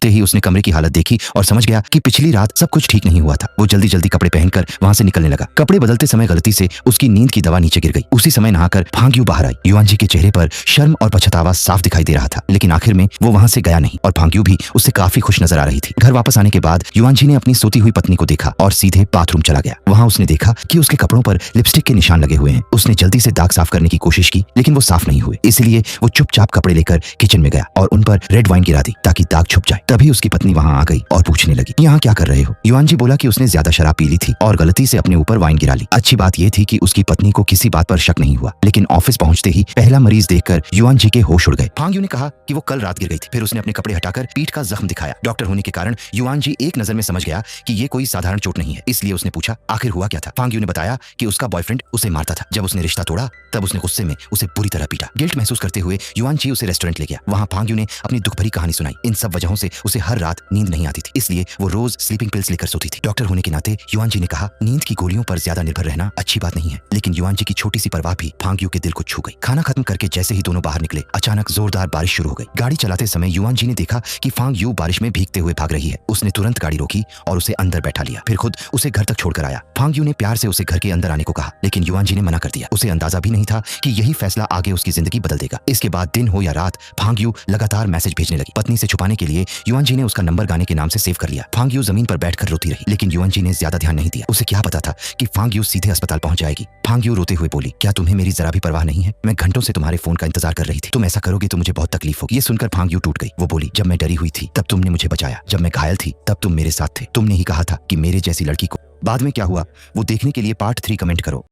उठते ही उसने कमरे की हालत देखी और समझ गया कि पिछली रात सब कुछ ठीक नहीं हुआ था। वो जल्दी जल्दी कपड़े पहनकर वहां से निकलने लगा। कपड़े बदलते समय गलती से उसकी नींद की दवा नीचे गिर गई। उसी समय नहाकर फांग यू बाहर आई। युआन जी के चेहरे पर शर्म और पछतावा साफ दिखाई दे रहा था, लेकिन आखिर में वो वहां से गया नहीं और फांग यू भी उससे काफी खुश नजर आ रही थी। घर वापस आने के बाद युआन जी ने अपनी सोती हुई पत्नी को देखा और सीधे बाथरूम चला गया। वहां उसने देखा कि उसके कपड़ों पर लिपस्टिक के निशान लगे हुए हैं। उसने जल्दी से दाग साफ करने की कोशिश की, लेकिन वो साफ नहीं हुए। इसलिए वो चुपचाप कपड़े लेकर किचन में गया और उन पर रेड वाइन गिरा दी ताकि दाग छुप जाए। तभी उसकी पत्नी वहां आ गई और पूछने लगी, यहाँ क्या कर रहे हो? युआन जी बोला कि उसने ज्यादा शराब पी ली थी और गलती से अपने ऊपर वाइन गिरा ली। अच्छी बात यह थी कि उसकी पत्नी को किसी बात पर शक नहीं हुआ, लेकिन ऑफिस पहुंचते ही पहला मरीज देखकर युआन जी के होश उड़ गए। फांग यू ने कहा कि वो कल रात गिर गई थी। फिर उसने अपने कपड़े हटाकर पीठ का जख्म दिखाया। डॉक्टर होने के कारण युआन जी एक नजर में समझ गया कि ये कोई साधारण चोट नहीं है, इसलिए उसने पूछा आखिर हुआ क्या था। फांग यू ने बताया कि उसका बॉयफ्रेंड उसे मारता था। जब उसने रिश्ता तोड़ा तब उसने गुस्से में उसे बुरी तरह पीटा। गिल्ट महसूस करते हुए युआन जी उसे रेस्टोरेंट ले गया। वहां फांग यू ने अपनी दुख भरी कहानी सुनाई। इन सब वजहों से उसे हर रात नींद नहीं आती थी, इसलिए वो रोज स्लीपिंग पिल्स लेकर सोती थी। डॉक्टर होने के नाते युआन जी ने कहा नींद की गोलियों पर ज्यादा निर्भर रहना अच्छी बात नहीं है, लेकिन युआन जी की छोटी सी परवाह भी फांग यू के दिल को छू गई। खाना खत्म करके जैसे ही दोनों बाहर निकले, अचानक जोरदार बारिश शुरू हो गई। गाड़ी चलाते समय युआन जी ने देखा कि फांग यू बारिश में भीगते हुए भाग रही है। उसने तुरंत गाड़ी रोकी और उसे अंदर बैठा लिया, फिर खुद उसे घर तक छोड़कर आया। फांग यू ने प्यार से उसे घर के अंदर आने को कहा, लेकिन युआन जी ने मना कर दिया। उसे अंदाजा भी नहीं था कि यही फैसला आगे उसकी जिंदगी बदल देगा। इसके बाद दिन हो या रात, फांग यू लगातार मैसेज भेजने लगी। पत्नी से छुपाने के लिए युआन जी ने उसका नंबर गाने के नाम से सेव कर लिया। फांग यू जमीन पर बैठकर रोती रही, लेकिन युआन जी ने ज्यादा ध्यान नहीं दिया। उसे क्या पता था कि फांग यू सीधे अस्पताल पहुंच जाएगी। फांग यू रोते हुए बोली, क्या तुम्हें मेरी जरा भी परवाह नहीं है? मैं घंटों से तुम्हारे फोन का इंतजार कर रही थी। तुम ऐसा करोगे तो मुझे बहुत तकलीफ होगी। ये सुनकर फांग यू टूट गई। वो बोली, जब मैं डरी हुई थी तब तुमने मुझे बचाया, जब मैं घायल थी तब तुम मेरे साथ थे। तुमने ही कहा था कि मेरे जैसी लड़की को। बाद में क्या हुआ वो देखने के लिए पार्ट 3 कमेंट करो।